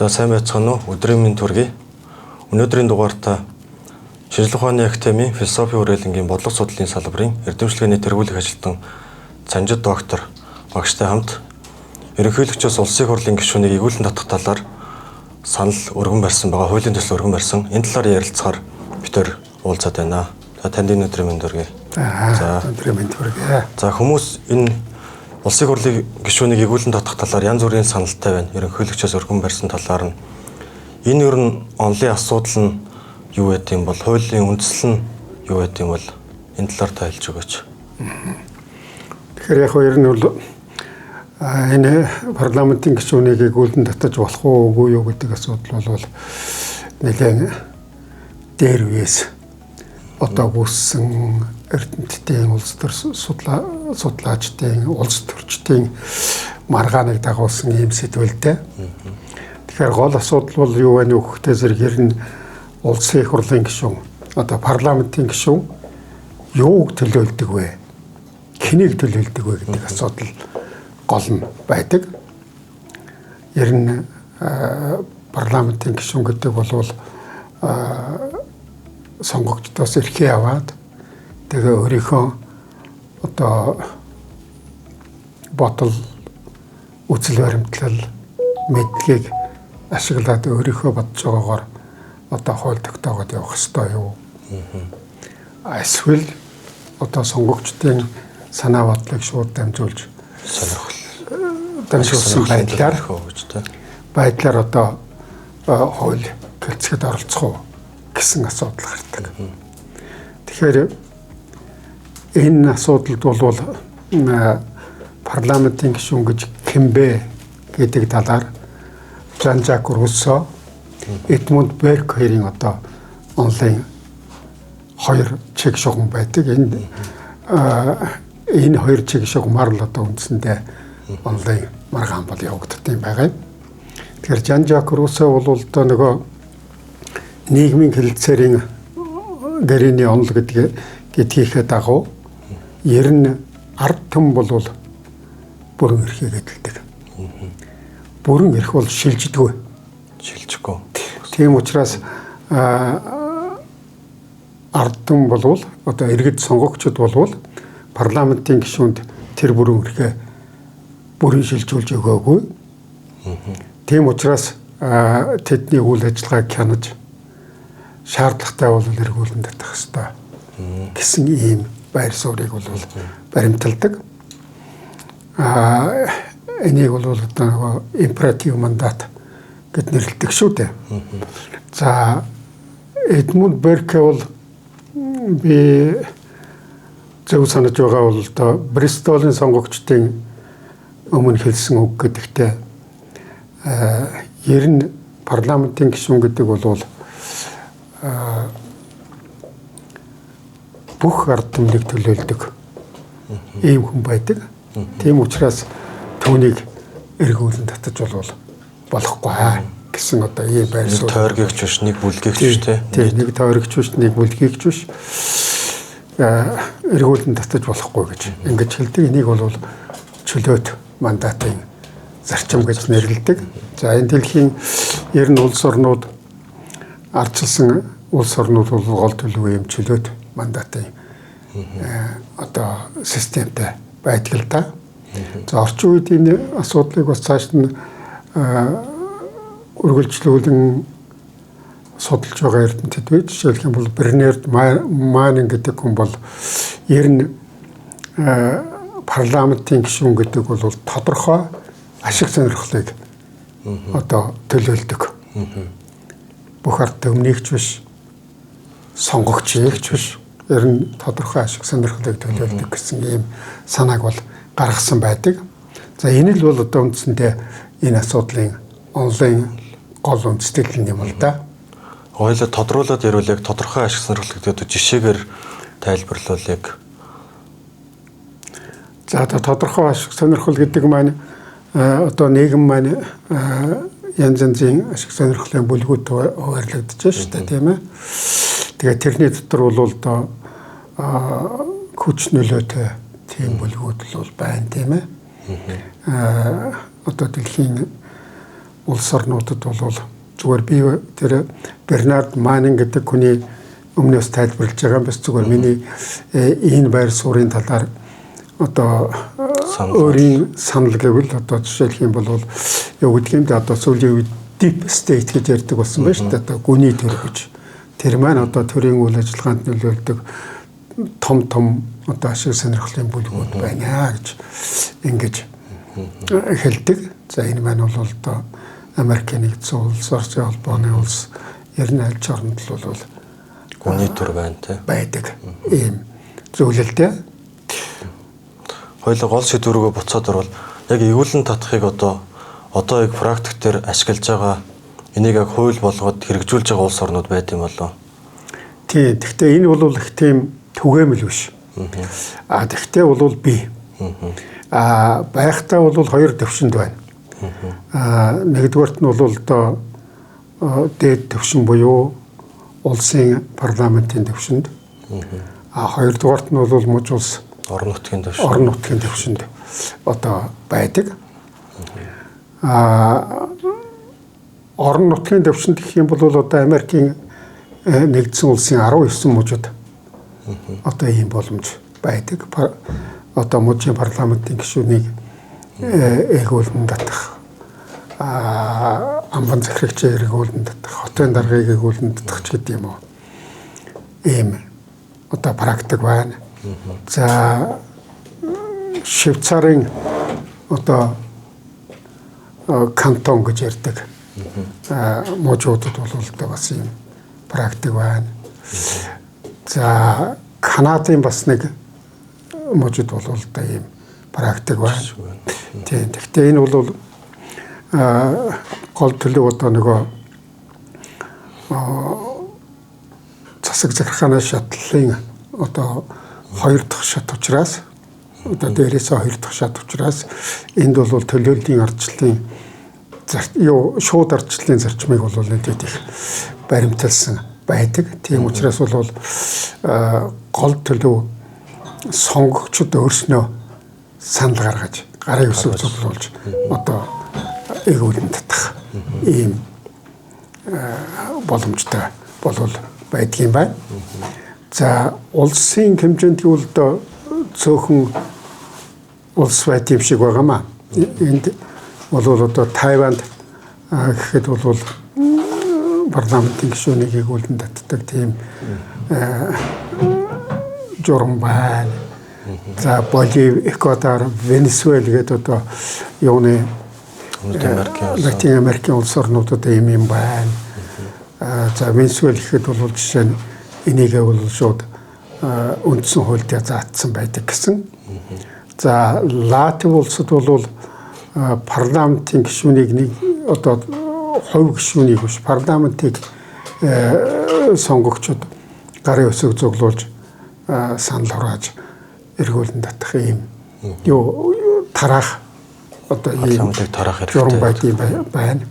За сайн байцгаана уу? Өдрийн мэнд төргий. Өнөөдрийн дугаартаа Шинжлэх ухааны академийн философи хүрээлэнгийн бодлого судлалын салбарын эрдэмшлэгээний тэргүүлэх ажилтан Цанжид доктор багштай хамт ерөнхийлөгчөөс улсын хурлын гишүүнийг игүүлэн татах талаар санал өргөн барьсан байгаа. Хуулийн төсөл өргөн барьсан. Энэ талаар ярилцахаар бид төр уулзаад байна. За танд өдрийн мэнд төргий. За өдрийн мэнд төргий. За хүмүүс энэ улсын хурлын гишүүнийг игүүлэн татах талаар янз бүрийн саналтай байна. Ерөнхийлөгчөөс өргөн барьсан талаар нь энэ ер нь онлын асуудал нь юу гэдэг юм бол хуулийн үндэслэл нь юу гэдэг юм бол энэ талаар тайлж өгөөч. Тэгэхээр яг нь ер нь бол энэ парламентын гишүүнийг игүүлэн татаж болох уугүй юу гэдэг асуудал бол нэлээд дээр үеэс одоо үүссэн эрдэмтдийн улс төр судлаачдын улс төрчдийн маргааныг дагуулсан ийм сэдвэлтэй. Тэгэхээр гол асуудал бол юу вэ нөхөхтэй зэрэг нь улсын хурлын гишүүн одоо парламентын гишүүн юуг төлөөлдөг вэ? Хэнийг төлөөлдөг вэ гэдэг асуудал гол нь байдаг. Ер нь парламентын гишүүн гэдэг бол сонгогчдоос эрхээ аваад тэгээ өөрийнхөө одоо бодол үзэл баримтлал мэдлэгийг ашиглаад өөрийнхөө бодож байгаагаар одоо хууль тогтоогод явах ёстой юу? Эсвэл одоо сонгогчдын санаа бодлыг шууд дамжуулж дамжуулсан байдлаар одоо хууль хэлцэхэд оролцох уу гэсэн асуудал гардаг. Тэгэхээр энэ асуудалд бол парламентын гишүүн гэж хэн бэ гэдэг талаар Жан-Жак Руссо, Эдмунд Берк хоёрын одоо онлайн хоёр чиг шугам байдаг. Энэ хоёр чиг шугамар л одоо үндсэндээ онлайн маргаан бол явагддаг юм байгаа. Тэгэхээр Жан-Жак Руссо бол одоо нөгөө нийгмийн хэлэлцээрийн гэрээний онол гэдгийнхээ дагуу ер нь ард түмэн бол бүрэн эрхээ гэдэлдэг. Бүрэн эрх бол шилждэггүй. Шилжихгүй. Тийм учраас ард түмэн бол одоо иргэд сонгогчид бол парламентын гишүүнд тэр бүрэн эрхээ бүрэн шилжүүлж өгөөгүй. Тийм учраас тэдний үйл ажиллагааг хянаж шаардлагатай бол эргүүлэн татах ёстой гэсэн ийм байр суурийг бол баримталдаг. Энийг бол одоо нөгөө императив мандат гэд нэрлэдэг шүү дээ. За Эдмунд Берк бол би зөв санаж байгаа бол одоо Бристолийн сонгогчдын өмнө хэлсэн үг гэдэгтээ ер нь парламентын гишүүн гэдэг бол бүх ард түмнийг төлөөлдөг ийм хүн байдаг. Тийм учраас түүнийг эргүүлэн татаж болохгүй гэсэн одоо ийм байр суурь. Нэг тойрогч биш, нэг бүлгэгч биш тийм. Нэг тойрогч биш, нэг бүлгэгч биш. Эргүүлэн татаж болохгүй гэж ингэж хэлдэг. Энийг бол чөлөөт мандатын зарчим гэж нэрлэдэг. За энэ дэлхийн ер нь улс орнууд ардчилсан улс орнууд бол гол төлөв юм чөлөөт мандатын одоо системтэй байдаг л да. За орчин үед энэ асуудлыг бас цааш нь үргэлжлүүлэн судалж байгаа эрдэмтэд бий. Жишээлх юм бол Бернард Маннинг гэдэг хүн бол ер нь парламентын гишүүн гэдэг бол тодорхой ашиг сонирхлыг одоо төлөөлдөг. Бүх ард түмнийгч биш, сонгогчийгч биш, ер нь тодорхой ашиг сонирхлыг төлөөлдөг гэсэн ийм санааг бол гаргасан байдаг. За энэ л бол одоо үндсэндээ энэ асуудлын онлайн гол үндэслэл юм л да. Хоёулаа тодруулаад ярил яг тодорхой ашиг сонирхлыг гэдэг жишээгээр тайлбарлуулъя. За тодорхой ашиг сонирхол гэдэг маань одоо нийгэм маань янз янзын ашиг сонирхлын бүлгүүд хуваарлагдаж байна шүү дээ, тийм ээ. Тэгээ тэрний дотор бол одоо хүч нөлөөтэй тийм бүлгүүд л байна, тийм ээ. Одоо дэлхийн улс орнуудад бол зүгээр би тэр Бернард Манинг гэдэг хүний өмнөөс тайлбарлаж байгаа юм бас зүгээр миний энэ байр суурийн талаар одоо өөрийн санал гэвэл одоо жишээлх юм бол юу гэдгийг юм одоо сүүлийн үед deep state гэж ярьдаг болсон байна шүү дээ. Одоо гүний төр гэж. Тэр маань одоо төрийн үйл ажиллагаанд нөлөөлдөг том одоо ашиг сонирхлын бүлгүүд байна гэж ингэж хэлдэг. За энэ маань бол одоо Америкийн нэгдсэн улс, Орсын холбооны улс, ерөн аль ч орнд бол гүний төр байна те. Байдаг. Ийм зөвлөлтэй. Хоёул гол сэдв рүүгээ буцаад орвол яг эгүүлэн татахыг одоо яг практик дээр ашиглаж байгаа энийг яг хууль болгоод хэрэгжүүлж байгаа улс орнууд байд юм болов. Тийм. Гэхдээ энэ бол их тийм түгээмэл биш. Тэгвэл бол би. Байхдаа бол хоёр төвшөнд байна. Нэгдүгээрт нь бол одоо дээд төвшин буюу улсын парламентын төвшөнд. Хоёрдугаарт нь бол мужи улс орон нутгийн төвшөнд одоо байдаг. Орон нутгийн төвшөнд гэх юм бол одоо Америкийн нэгдсэн улсын 19 мужид одоо ийм боломж байдаг. Одоо мужийн парламентын гишүүнийг эгүүлэн татах, амбан захирагчийг эгүүлэн татах, хотын даргаыг эгүүлэн татах ч гэдэг юм уу. Ийм одоо практик байна. За Швейцарын одоо кантон гэж ярьдаг мужуудад бол одоо бас ийм практик байна. За Канадын бас нэг мужид бол одоо ийм практик байна. Тийм. Гэхдээ энэ бол гол төлөв одоо нөгөө засаг захиргааны шатлалын одоо хоёр дахь шат учраас одоо дээрээс хоёр дахь шат учраас энд бол төлөөллийн ардчлалын шууд ардчлалын зарчмыг бол нэдэд их баримталсан байдаг. Тийм учраас бол гол төлөв сонгогчдод өөрснөө санал гаргаж гарын өсөв цуглуулж одоо эгүүлэн татах ийм боломжтой болвол байдгийн байна. За улсын хэмжээнд бол одоо цөөхөн улс байт юм шиг байгаамаа. Энд бол одоо Тайванд гэхэд бол парламентын гишүүнийг эгүүлэн татдаг тийм журам байна. За Боливи, Эквадор, Венесуэл гэдэг одоо юуны Латин Америкийн улс орнуудад ийм байна. За Венесуэл гэхэд бол жишээ нь энийгээ бол шууд үндсэн хуульд заагдсан байдаг гэсэн. За Латин улсад бол парламентын гишүүнийг нэг одоо хувь гишүүнийг биш парламентыг сонгогчдод гарын өсөг зуглуулж санал хурааж эргүүлэн татах ийм тараах одоо ийм журам байдгийн байна.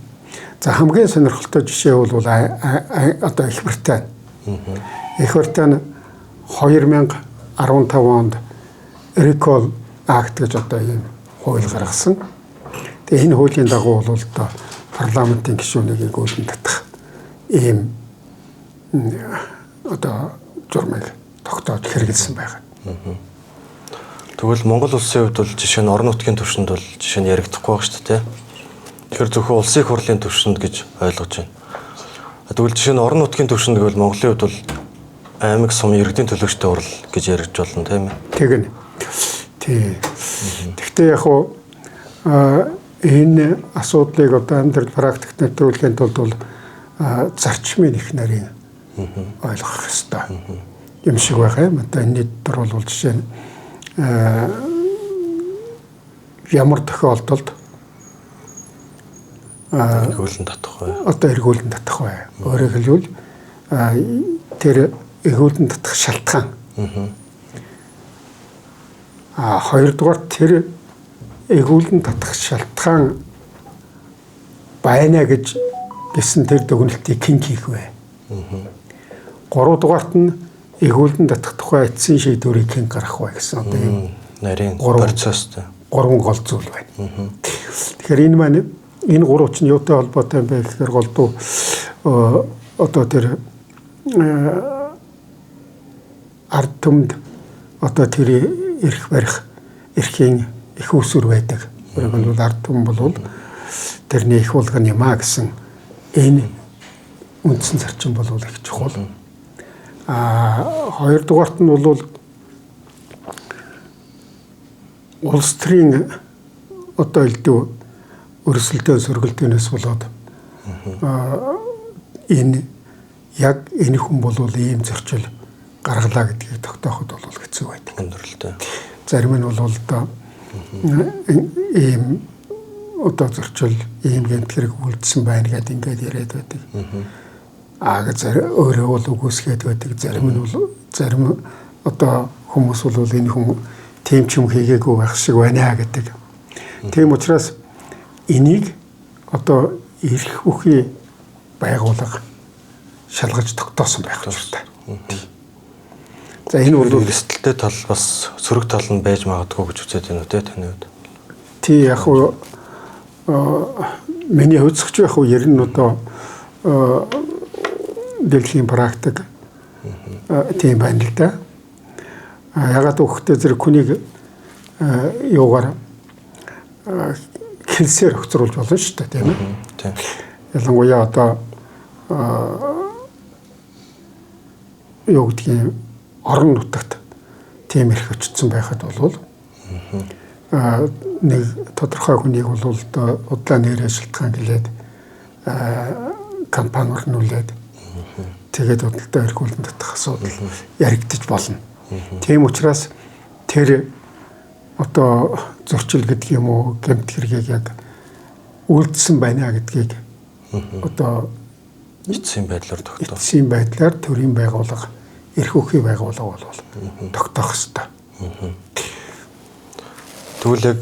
За хамгийн сонирхолтой жишээ бол одоо Их Британи. Их Британи 2015 онд Recall Act гэж одоо ийм хууль гаргасан. Тэгээ энэ хуулийн дагуу бол одоо парламентын гишүүнийг эгүүлэн татах ийм одоо журмыг тогтоож хэрэгэлсэн байна. Тэгвэл Монгол улсын хувьд бол жишээ нь орон нутгийн түвшинд бол жишээ нь яригдахгүй байх шүү дээ. Тэгэхээр зөвхөн улсын хурлын түвшинд гэж ойлгож байна. Тэгвэл жишээ нь орон нутгийн түвшинд гэвэл Монголын хувьд бол аймаг сум иргэдийн төлөөлөгчтэй урал гэж яригдж болно тийм ээ. Тэгнь. Тий. Гэхдээ яг хуу энэ асуудлыг одоо амьдрал практикт нэвтрүүлэхийн тулд бол зарчмын их нарийн ойлгох хэрэгтэй юм шиг байгаа юм. Одоо энэ дөр бол жишээ нь ямар тохиолдолд эргүүлэн татах вэ? Одоо эргүүлэн татах вэ? Өөрөөр хэлбэл тэр эргүүлэн татах шалтгаан. Хоёрдугаар тэр эргүүлэн татах шалтгаан байна гэсэн тэр дүгнэлтийг хэн хийх вэ? Гуравдугаарт нь эргүүлэн татах тухай эцсийн шийдвэрийг хэн гаргах вэ гэсэн одоо ийм нарийн процесстэй. Гурван гол зүйл байна. Тэгэхээр энэ маань энэ гурав ч юутай холбоотой юм бэ гэхээр голдуу одоо тэр ард түмэнд одоо тэр эрх барих эрхийн их усүр байдаг. Өөрөөр хэлбэл ард түмэн бол тэрний их болгоны юмаа гэсэн энэ үндсэн зарчим бол их чухал. Хоёрдугаарт нь бол улс төрийн одоо элдв өрсөлдөөн сөргөлдөөнөөс болоод энэ яг энэ хүн бол ийм зөрчил гаргалаа гэдгийг тогтооход бол хэцүү байдаг. Өндөрлөлтөө. Зарим нь бол одоо ийм одоо зөрчил ийм гэмтгэрэг үлдсэн байна гэдээ ингээд яриад байдаг. Зарим өөрөө бол үгүйсгээд байдаг. Зарим нь бол зарим одоо хүмүүс бол энэ хүн тийм ч юм хийгээгүй байх шиг байна гэдэг. Тийм учраас энийг одоо эрх үхий байгууллага шалгаж тогтоосон байх хэрэгтэй. За энэ бол эрсдэлтэй тал бас сөрөг тал нь байж магадгүй гэж үзээд байна үү те таны хувьд? Тий яг уу миний хөдөлгч байх уу ер нь одоо дэлхийн практик тийм байна л да. Ягаад өгөхдөө зэрэг хүнийг юугаар хэлсээр өгцруулж болно шүү дээ тийм ээ. Тийм. Ялангуяа одоо юу гэдгийг орон нутагт тийм эрх өчтсөн байхад бол нэг тодорхой хүнийг бол одоо удлаа нэрээ шилтгаан гэлээд компани өрнүүлээд тэгээд удалдаа эргүүлэн татах асуудал яригдчих болно. Тийм учраас тэр одоо зөрчил гэдэг юм уу гэмт хэргийг яг үлдсэн байна гэдгийг одоо эцсийн байдлаар тогтоох. Эцсийн байдлаар төрийн байгууллага эрх үхий байгууллага бол тогтоох ёстой. Тэгвэл яг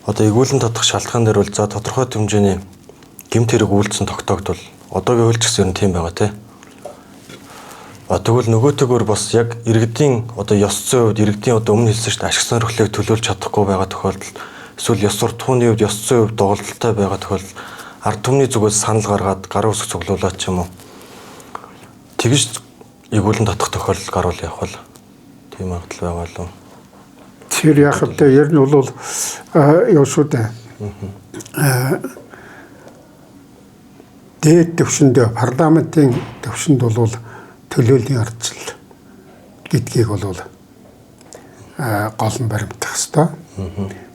одоо эгүүлэн татах шалтгаан дээр бол за тодорхой хэмжээний гэмт хэрэг үйлдсэн тогтоогдвол одоогийн хууль ч гэсэн тийм байгаа тий. Тэгвэл нөгөөтэйгөр бас яг иргэдийн одоо ёс зүйн хувьд иргэдийн одоо өмнө хэлсэн шүү дээ ашиг сонирхлыг төлөөлж чадахгүй байгаа тохиолдолд эсвэл ёс суртахууны хувьд ёс зүйн хувьд доголдолтой байгаа тохиолдолд ард түмний зүгээс санал гаргаад гар үсэг цуглуулаад ч юм уу тэгж эгүүлэн татах тохиолдол гаруул явах бол тийм магадлал байгаа лөө. Тэр яг л ер нь бол юу шүү дээ. Дээд төвшөнд парламентын төвшөнд бол төлөөллийн ардчил гэдгийг бол гол нь баримтах ёстой.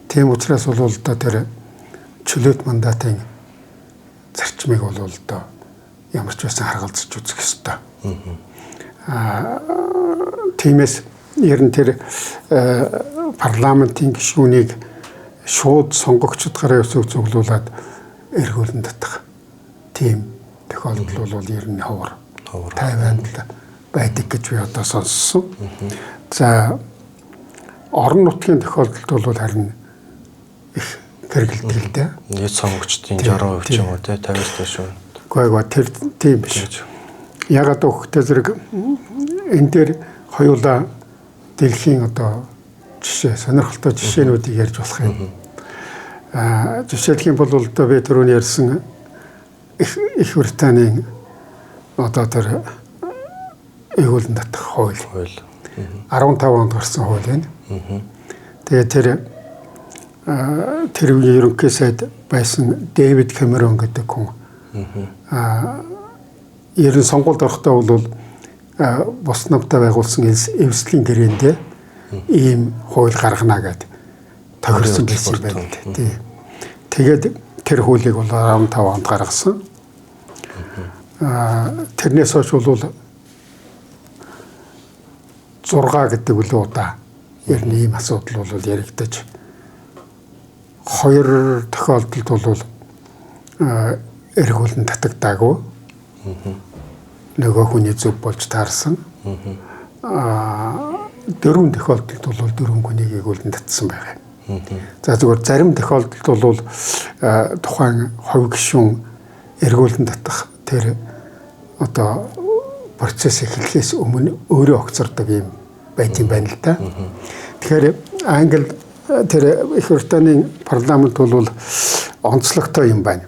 Тийм учраас бол одоо тэр чөлөөт мандатын зарчмыг бол одоо ямар ч байсан харгалзаж үзэх ёстой. Тиймээс ер нь тэр парламентын гишүүнийг шууд сонгогчдод гараа өсөв цуглуулад эргүүлэн татах тийм тохиолдол бол ер нь ховор тайванд байдаг гэж би одоо сонссон. За орон нутгийн тохиолдолд бол харин их хэрэгэлдэг л дээ. Нийт сонгогчдын 60% ч юм уу те 50-аас дээш үү. Гойгоо тэр тийм биш. Ягаад өгөхтэй зэрэг энэ дээр хоёулаа дэлхийн одоо жишээ сонирхолтой жишээнүүдийг ярьж болох юм. Жишээлх юм бол одоо би түрүүний ярьсан Их Британийн одоо тэр эгүүлэн татах хууль 15 онд гарсан хууль байна. Тэгээд тэр үеийн ерөнхий сайд байсан Дэвид Кэмерон гэдэг хүн ерөн сонгуульд орохдоо бол бус намтай байгуулсан эвслийн гэрээндээ ийм хууль гаргана гэд тохирсон байсан байна. Тэгээд тэр хуулийг бол 15 онд гаргасан. Тэрнээс хойш бол 6 гэдэг үл удаа ер нь ийм асуудал бол яригдаж 2 тохиолдолд бол эргүүлэн татагдаагүй. Нөгөө хүний зөв болж таарсан. 4 тохиолдолд бол 4 хүнийг эргүүлэн татсан байгаа. За зүгээр зарим тохиолдолд бол тухайн хувь гишүүн эргүүлэн татах тэр одоо процесс эхлэхээс өмнө өөрөө огцордог юм байт юм байна л да. Тэгэхээр Англи тэр Их Британийн парламент бол онцлогтой юм байна.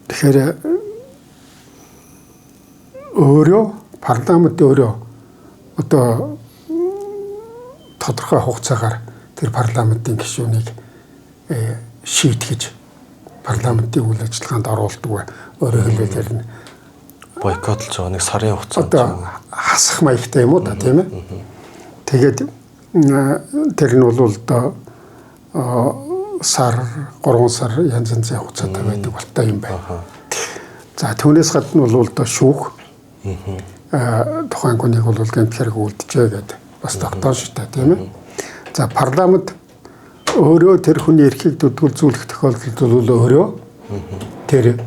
Тэгэхээр өөрөө парламент өөрөө одоо тодорхой хугацаагаар тэр парламентын гишүүнийг шийтгэж парламентын үйл ажиллагаанд оруулдаг. Өөрөөр хэлбэл бойкотлж байгаа нэг сарын хугацаанд одоо хасах маягтай юм уу та тийм ээ. Тэгээд тэр нь бол одоо сар 3 сар янз янзын хугацаатай байдаг болтой юм байна. За түүнээс гадна бол одоо шүүх тухайн хүнийг бол гэмт хэрэг үлдэжээ гэдэг бас тогтоон шүү дээ тийм ээ. За парламент өөрөө тэр хүний эрхийг дүгдүүлэх тохиолдолд бол өөрөө тэр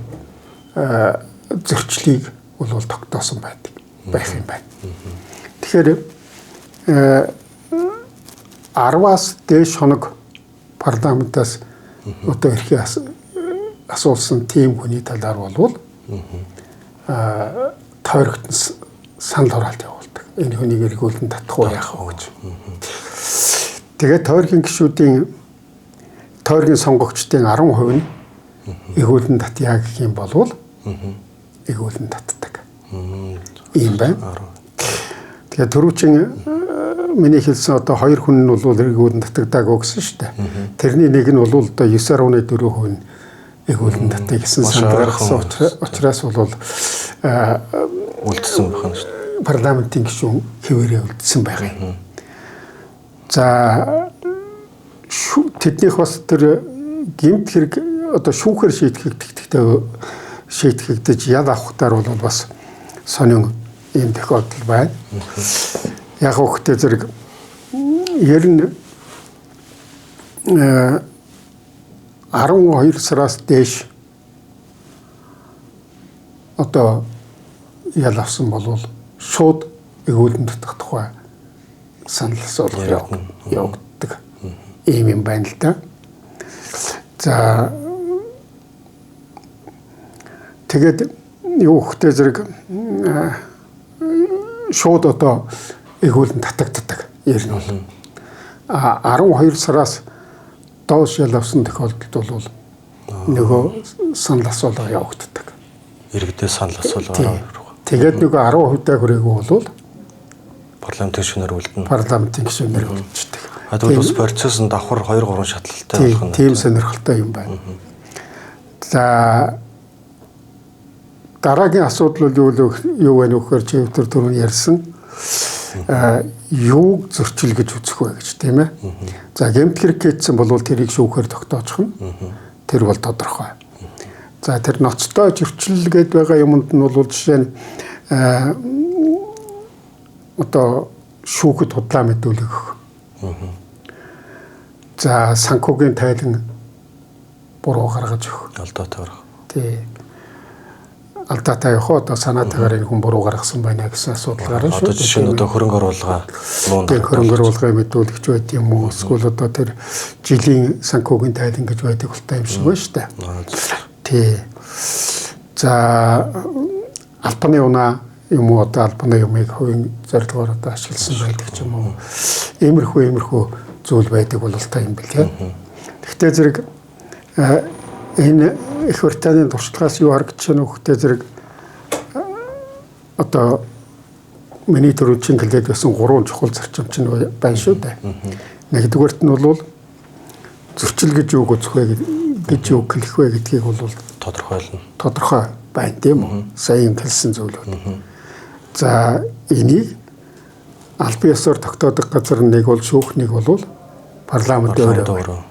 зөрчлийг бол тогтоосон байх юм байна. Тэгэхээр 10-аас дээш хоног парламентаас одоо эрхийг асуулсан тийм хүний талаар бол тойрогт санал хураалт явуулдаг. Энэ хүнийг эргүүлэн татах уу яах вэ гэж. Тэгээд тойргийн сонгогчдын 10% нь эргүүлэн татъя гэх юм бол эргүүлэн татдаг. Ийм байна. Тэгээд түрүүчийн миний хэлсэн одоо 2 хүн нь бол эргүүлэн татагдаагүй гэсэн шүү дээ. Тэрний нэг нь бол одоо 9.4% нь эргүүлэн татъя гэсэн санал гаргасан учраас бол үлдсэн байна шүү дээ. Парламентын гишүүн хэвээрээ үлдсэн байгаа юм. За тэднийх бас тэр гэмт хэрэг одоо шүүхээр шийтгэгдэж ял авахтаар бол бас сонин ийм тохиолдол байна. Яг хөөхтэй зэрэг ер нь 12 сараас дээш одоо ял авсан бол шууд эргүүлэн татах тухай санал асуулга явагддаг юм байна л да. За тэгээд юу хөөхтэй зэрэг шууд одоо эргүүлэн татагддаг ер нь бол 12 сараас доош ял авсан тохиолдолд бол нөгөө санал асуулга явагддаг. Иргэдээ санал асуулга. Тэгээд нөгөө 10% хүрээгүй бол парламентын гишүүнээр үлдэнэ. Парламентын гишүүнээр үлдчихдэг. Тэгвэл бас процесс нь давхар 2-3 шатлалтай болох нь. Тийм сонирхолтой юм байна. За дараагийн асуудал бол юу вэ нөхөр чи өвтөр түрүүн ярьсан юуг зөрчил гэж үзэх вэ гэж тийм ээ. За гэмт хэрэг хийсэн бол тэрийг шүүхээр тогтоочих нь тэр бол тодорхой. За тэр ноцтой зөрчил гэдээ байгаа юмд нь бол жишээ нь одоо шүүхэд худлаа мэдүүлэх. За санхүүгийн тайлан буруу гаргаж өгөх. Алдаатай гаргах. Тий. Алдаатай явах одоо санаатайгаар энэ хүн буруу гаргасан байна гэсэн асуудал гарна шүү. Одоо жишээ нь одоо хөрөнгө оруулалгаа хөрөнгө оруулалгаа мэдүүлэгч байт юм уу? Эсвэл одоо тэр жилийн санхүүгийн тайлан гэж байдаг болтой юм шиг байна шүү дээ. Тий. За албаны унаа юм уу одоо албаны юмыг хувийн зорилгоор одоо ашигласан байдаг ч юм уу. Иймэрхүү зүйл байдаг бол та юм бэлээ. Гэхдээ зэрэг энэ их Британийн туршлагаас юу харагдаж байна вэ гэхээр зэрэг одоо миний төрөлжин хэлээд байсан 3 чухал зарчим чинь байна шүү дээ. Нэгдүгээрт нь бол зөрчил гэж юу үзэх вэ гэж юу хэлэх вэ гэдгийг бол тодорхойлно. Тодорхой байна тийм үү? Сайн хэлсэн зүйлүүд. За энийг албан ёсоор тогтоодог газар нэг бол шүүхнийг бол парламент өөрөө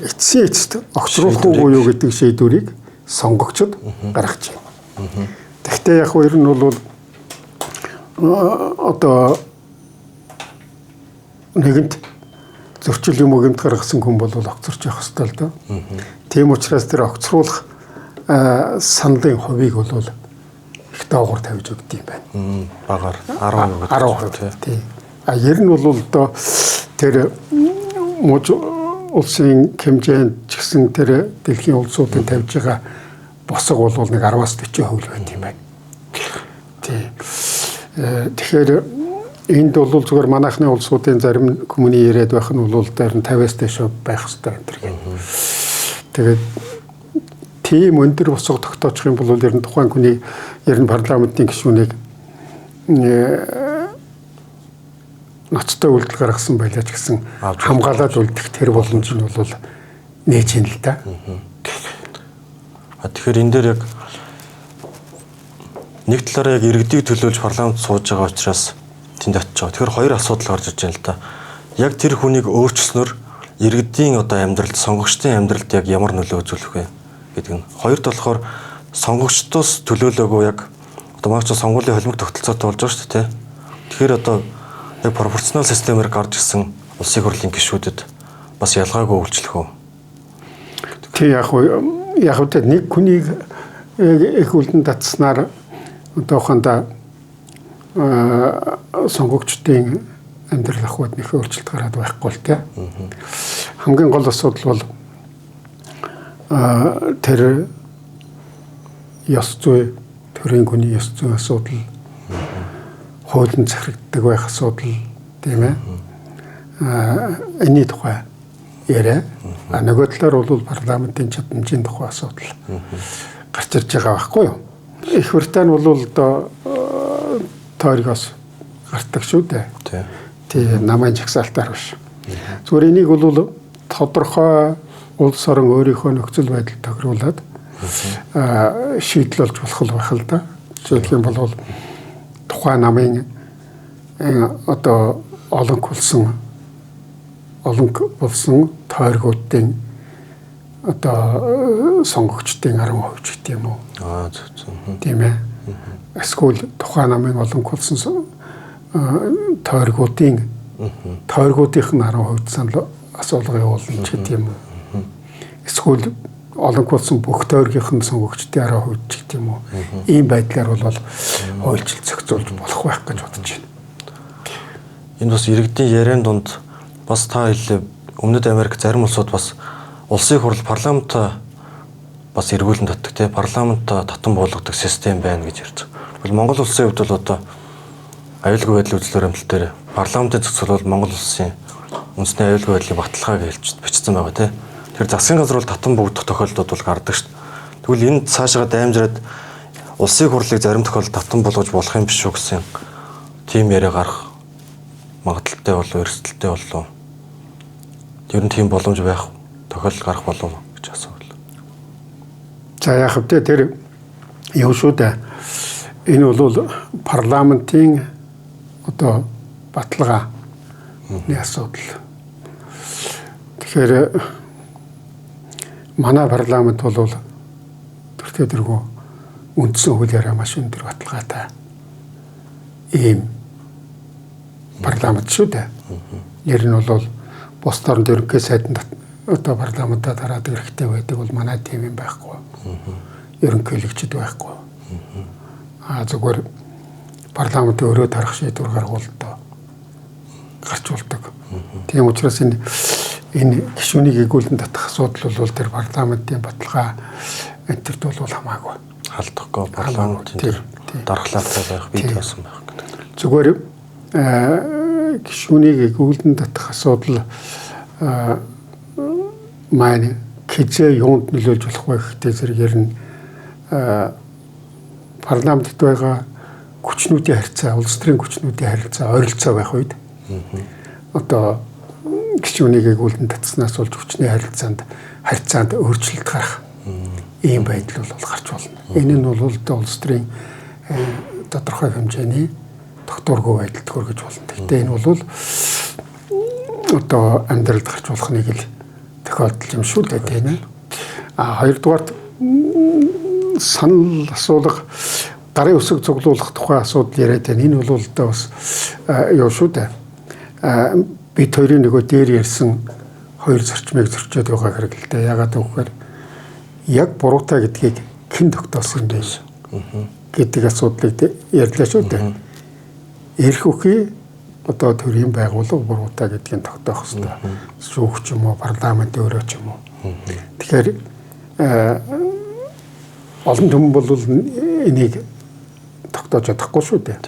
эцсийн эцэст огцруулах уу юу гэдэг шийдвэрийг сонгогчд гаргаж байна. Гэхдээ яг нь ер нь бол одоо нэгэнт зөрчил юм уу гэмт гаргасан хүн бол огцорч явах ёстой л доо. Тийм учраас тэр огцруулах саналын хувийг бол их доогуур тавьж өгд юм байна. Багаар 10%. Тийм. Ер нь бол одоо тэр улсын хэмжээнд ч гэсэн тэр дэлхийн улсуудын тавьж байгаа босго бол нэг 10-аас 40% байт юм байна. Тийм. Тэгэхээр энд бол зүгээр манайхны улсуудын зарим хүмүүний яриад байх нь бол дээр нь 50-аас дээш байх хэрэгтэй энэ. Тэгээд тийм өндөр босго тогтоочих юм бол ер нь тухайн хүний ер нь парламентын гишүүнийг ноцтой үйлдэл гаргасан байлаа ч гэсэн хамгаалаад үлдэх тэр боломж нь бол нээж ийн л да. Тэгэхээр энэ дээр яг нэг талаараа яг иргэдийг төлөөлж парламент сууж байгаа учраас тэнд очиж байгаа. Тэгэхээр хоёр асуудал гарч иж байна л да. Яг тэр хүнийг өөрчлснөөр иргэдийн одоо амьдралд, сонгогчдын амьдралд яг ямар нөлөө үзүүлэх вэ гэдэг нь. Хоёрт болохоор сонгогчдоос төлөөлөөгүй яг одоо маш сонгуулийн холимог тогтолцоотой болж байгаа шүү дээ. Тэгэхээр одоо яг пропорционал системээр гарч ирсэн улсын хурлын гишүүдэд бас ялгаагүй үйлчлэх үү? Тэг яг үгүй нэг хүнийг их үлдэн татснаар одоохондоо сонгогчдын амьдрал ахуйд нэг өөрчлөлт гараад байхгүй л те. Хамгийн гол асуудал бол тэр ёс зүй төрийн хүний ёс зүйн асуудал, хуулийн захирагддаг байх асуудал тийм ээ. Энэний тухай яриа. Нөгөө талаар бол парламентын чадамжийн тухай асуудал гарч ирж байгаа байхгүй юу? Их Британи бол одоо тойргоос гардаг шүү дээ. Тийм намын жагсаалтаар биш. Зүгээр энийг бол тодорхой улс орон өөрийнхөө нөхцөл байдал тохируулаад шийдэл болж болох л байх л да. Жишээлх юм бол тухайн намын одоо олон болсон тойргуудын одоо сонгогчдын 10% гэх юм уу? Тийм ээ. Эсвэл тухайн намын олон болсон тойргуудынх нь 10% санал асуулга явуулна ч гэдэг юм уу? Эсвэл олон болсон бүх тойргийнх нь сонгогчдын 10% гэх юм уу? Ийм байдлаар бол хуульчилт зохицуулж болох байх гэж бодож байна. Энэ бас иргэдийн яриан донд бас та хэллээ Өмнөд Америк зарим улсууд бас улсын хурал парламент бас эргүүлэн татдаг те парламент татан буулгадаг систем байна гэж ярьж байгаа. Бол Монгол улсын хувьд бол одоо аюулгүй байдлын үзэл баримтал дээр парламентын зохицол бол Монгол улсын үндэсний аюулгүй байдлын баталгааг хэлж бичсэн байгаа те. Тэгэхээр засгийн газар бол татан буугдах тохиолдлууд бол гардаг шүү дээ. Тэгвэл энэ цаашаа даймжраад улсын хурлыг зарим тохиолдолд татан болгож болох юм биш үү гэсэн тийм яриа гарах магадaltaй болов эрсдэлтэй болов. Ер нь тийм боломж байх тохиолдол гарах болов гэж асуув. За яг хэвтэ тэр юу шүү дээ. Энэ бол парламентын одоо баталгаа нэг асуудал. Тэгэхээр манай парламент бол тэрхүү үндсэн хуулиараа маш өндөр баталгаатай ийм парламент шүү дээ. Нэр нь бол бус орнд ерөнхий сайданд одоо парламентаа дараад хэрэгтэй байдаг бол манай тийм юм байхгүй. Ерөнхийлөгчд байхгүй. Зүгээр парламент өөрөө тарах шийдвэр гаргуулдаг. Гарчулдаг. Тийм учраас энэ гишүүнийг эгүүлэн татах асуудал бол тэр парламентын баталгаа энтерт бол хамаагүй. Халдахгүй парламентын тэр дархлаатай байх бий болсон байх гэдэг. Зүгээр гишүүнийг эгүүлэн татах асуудал маань хизээ юунд нөлөөлж болох вэ гэхдээ зэрэгээр нь парламентд байгаа хүчнүүдийн харьцаа, улс төрийн хүчнүүдийн харьцаа ойролцоо байх үед одоо гишүүнийг эгүүлэн татснаас болж хүчний харьцаанд өөрчлөлт гарах ийм байдал бол гарч болно. Энэ нь бол улс төрийн тодорхой хэмжээний тогтворгүй байдалд хүргэж болно. Гэхдээ энэ бол одоо амьдралд гарч болох нэг л тохиолдол юм шүү дээ тийм ээ. Хоёрдугаарт санал асуулга гарын үсэг цуглуулах тухай асуудал яриад байна. Энэ бол одоо бас юу шүү дээ. Бид хоёрын нөгөө дээр ярьсан хоёр зарчмыг зөрчөөд байгаа хэрэг л дээ. Ягаад гэвэл яг буруутай гэдгийг хэн тогтоосон юм бэ гэдэг асуудлыг ярьлаа шүү дээ. Эрх үхий одоо төрийн байгууллага буруутай гэдгийг тогтоох хэрэгтэй. Шүүх ч юм уу, парламент өөрөө ч юм уу. Тэгэхээр олон хүмүүс бол энийг тогтоож чадахгүй шүү дээ.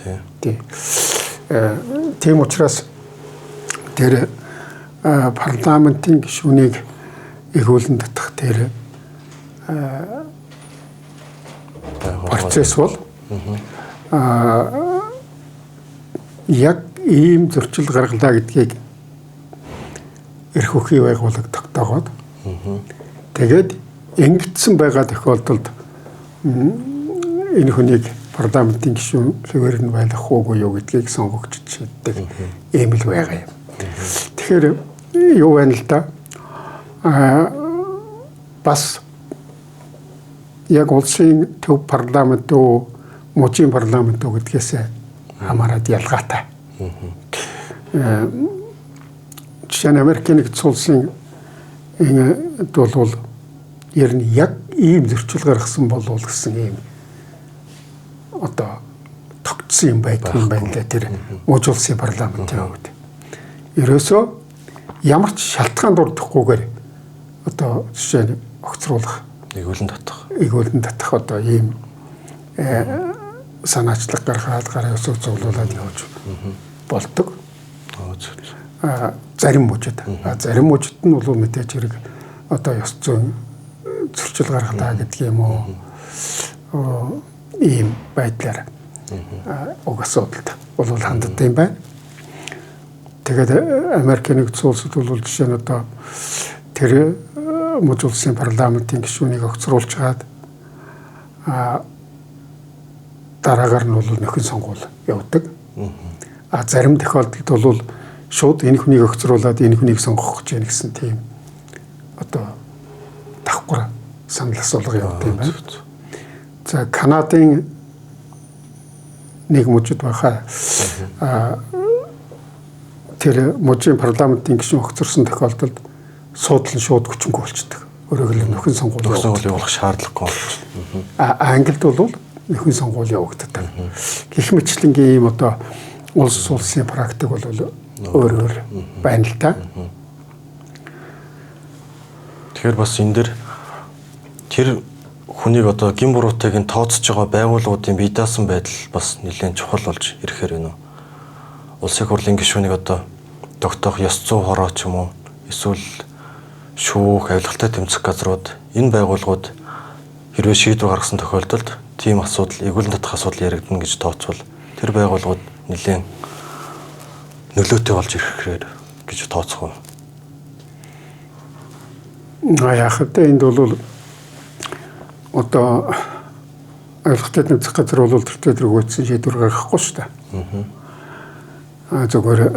Тийм учраас тэр парламентын гишүүнийг эргүүлэн татах тэр процесс бол яг ийм зөрчил гаргалаа гэдгийг эрх үхий байгууллага тогтоогоод тэгээд ингэсэн байгаа тохиолдолд энэ хүнийг парламентын гишүүн хэвээр нь байлгах уугүй юу гэдгийг сонгогчид шийддэг ийм л байгаа юм. Тэгэхээр юу байна л да бас яг улсын төв парламент уу мужийн парламент уу гэдгээс хамаарат ялгаатай. Жишээ нь Америкийн нэгдсэн улсын энэ бол ер нь яг ийм зөрчил гаргасан болов гэсэн ийм одоо тогтсон юм байдаг юм байна лээ тэр мужи улсын парламентын хувьд. Ерөөсөө ямар ч шалтгаан дурдахгүйгээр одоо жишээ нь огцруулах игүүлэн татах одоо ийм санаачлаг гаргаад гараа өсөв цуглуулад явж болдог. Зарим мужид нь бол мэдээж хэрэг одоо ёс зүйн зөрчил гаргалаа гэдгийг юм уу ийм байдлаар угсаалт бол ханддаг юм байна. Тэгээд Америкийн нэгдсэн улсад бол жишээ нь одоо тэр мужи улсын парламентын гишүүнийг огцруулж чаад дараагаар нь бол нөхөн сонгуул явдаг. Зарим тохиолдолд бол шууд энэ хүнийг огцруулад энэ хүнийг сонгох гэж байна гэсэн тийм одоо давхар санал асуулга явуулдаг юм байна. За Канадын нэг мужид байхаа тэр мужийн парламентын гишүүн огцорсон тохиолдолд суудлан шууд хүчингүй болчихдог. Өөрөөр хэлбэл нөхөн сонгуул явуулах шаардлагагүй болж. Англид бол нөхөн сонгуул явагддаг. Гэх мэтлэнгийн ийм одоо улсын практик бол өөр байна л та. Тэгэхээр бас энэ дэр тэр хүнийг одоо гин буруутайг нь тооцож байгаа байгууллагуудын бие даасан байдал бас нэлээд чухал болж ирэхээр байна. Улсын хурлын гишүүнийг одоо тогтоох ёс зүй хороо ч юм уу эсвэл шүүх авилгалтай тэмцэх газрууд энэ байгууллагууд хэрвээ шийдвэр гаргасан тохиолдолд тийм асуудал игүүлэн татах асуудал яригдана гэж тооцвол тэр байгууллагууд нэлээд нөлөөтэй болж ирэхээр гэж тооцох уу? Яг хэвээр энд бол одоо авилгалтай тэмцэх газар бол тэр өгөөдсөн шийдвэр гаргахгүй шүү дээ. Зөвхөн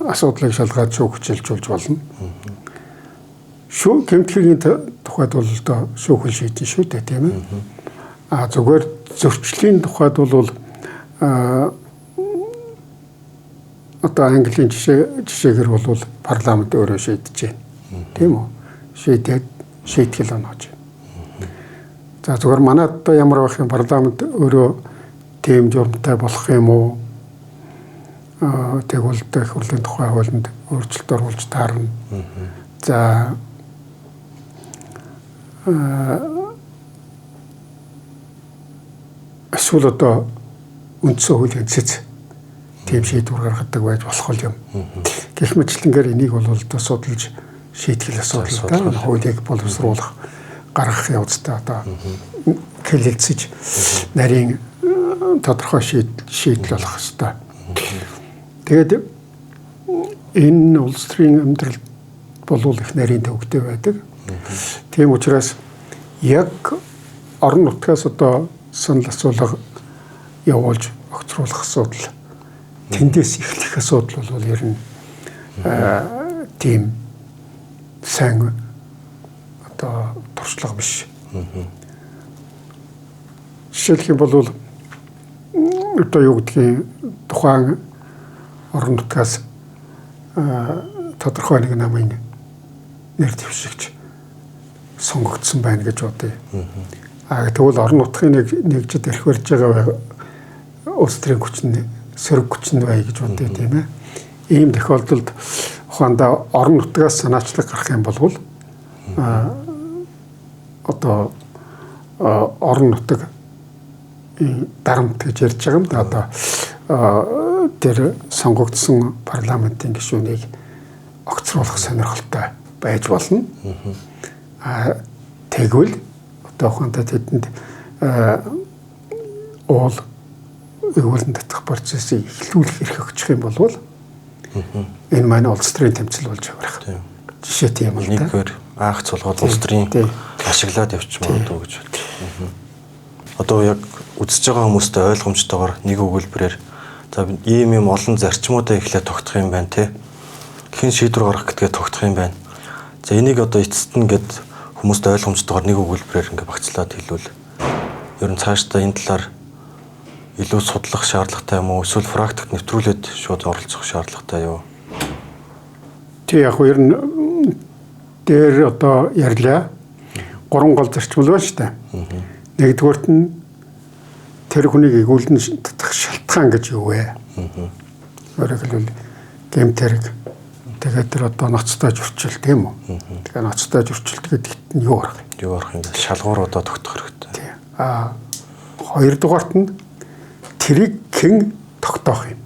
асуудлыг шалгаад шүүх хичээлжүүлж болно. Шүүх гэмтлийн тухайд бол одоо шүүх шийдэн шүү дээ тийм ээ. Зөвхөн зөрчлийн тухайд бол одоо Английн жишээгээр бол парламент өөрөө шийдэж байна. Тийм үү? Шийтгэл оноож байна. За зөвхөн манайд одоо ямар байх юм парламент өөрөө тийм журамтай болох юм уу? Тэгвэл их хурлын тухай хуулинд өөрчлөлт оруулж таарна. За эсвэл одоо үндсэн хуулийн цэц тийм шийдвэр гаргадаг байж болох юм. Гэх мэтлэнгээр энийг бол одоо судалж шийтгэл асуудал та хуулийг боловсруулах гаргах явцдаа одоо хэлэлцэж нарийн тодорхой шийдэл болох ёстой. Тэгээд энэ улс төрийн амьдрал бол их нарийн төвөгтэй байдаг. Тийм учраас яг орон нутгаас одоо санал асуулга явуулж огцруулах асуудал тэндээс эхлэх асуудал бол ер нь тийм сайн одоо туршлага биш. Жишээлх юм бол одоо юу гэдгийг тухайн орон нутгаас тодорхой нэг намын нэр дэвшигч сонгогдсон байна гэж бодъё. Тэгвэл орон нутгийн нэгжид эрх барьж байгаа улс төрийн хүчин сөрөг хүчин бай гэж бодъё тийм ээ. Ийм тохиолдолд ухаандаа орон нутгаас санаачлаг гарах юм бол одоо орон нутаг дарамт гэж ярьж байгаа юм да одоо тэр сонгогдсон парламентын гишүүнийг огцруулах сонирхолтой байж болно. Тэгвэл одоо ухаантай тэдэнд уул эгүүлэн татах процессыг эхлүүлэх эрх өгчих юм бол энэ маань улс төрийн тэмцэл болж явах. Жишээ тийм л да. Нэггээр аах цулгаад улс төрийн ашиглаад явчих магадгүй гэж байна. Одоо яг үзэж байгаа хүмүүстэй ойлгомжтойгоор нэг өгүүлбэрээр за ийм юм олон зарчмуудаа эхлээд тогтох юм байна те. Хэн шийдвэр гаргах гэдгээ тогтох юм байна. За энийг одоо эцэст нь гээд хүмүүст ойлгомжтойгоор нэг өгүүлбэрээр ингээ багцлаад хэлвэл ер нь цаашдаа энэ талаар илүү судлах шаардлагатай юм уу? Эсвэл практикт нэвтрүүлээд шууд оролцох шаардлагатай юу? Тэг яг ер нь дээр одоо ярьлаа. 3 гол зарчмал байна шүү дээ. Нэгдүгээрт нь тэр хүнийг эгүүлэн татах шалтгаан гэж юу вэ? Өөрөөр хэлбэл гэмтэрэг тэгээд тэр одоо ноцтой зөрчил тийм үү? Тэгэхээр ноцтой зөрчилт гэдэгт нь юу арах вэ? Юу арах юм бэ? Шалгууруудаа тогтох хэрэгтэй. Хоёрдугаарт нь тэрийг хэн тогтоох юм?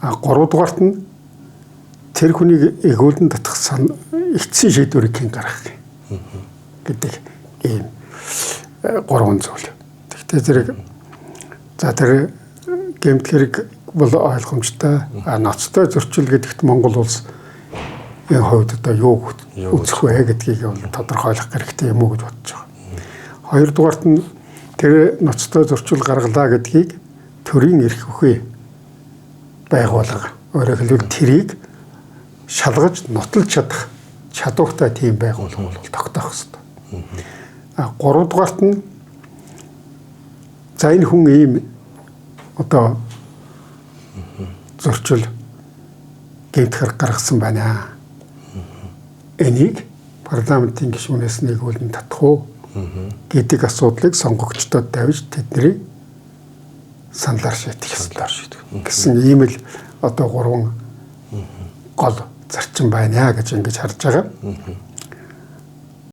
Гуравдугаарт нь тэр хүнийг эгүүлэн татах эцсийн шийдвэрийг хэн гаргах юм? Гэдэг ийм 3 зүйл. Тэгтээ зэрэг за тэр гэмт хэрэг бол ойлгомжтой. Ноцтой зөрчил гэдэгт Монгол улс энэ хувьд одоо юу үзэх вэ гэдгийг бол тодорхойлох хэрэгтэй юм уу гэж бодож байгаа. Хоёрдугаарт нь тэр ноцтой зөрчил гаргалаа гэдгийг төрийн эрх үхээ байгуулга. Өөрөөр хэлбэл тэрийг шалгаж нотолж чадах чадвартай тийм байгуулга бол тогтоох хэрэгтэй. Гуравдугаарт нь за энэ хүн ийм одоо зөрчил гэмтхэр гаргасан байна. Энийг парламентын гишүүнээс нэгүүлэн татах уу гэдэг асуудлыг сонгогчдод тавьж тэдний саналаар шийдэх ёстой гэсэн ийм л одоо 3 гол зарчим байна гэж ингэж харж байгаа.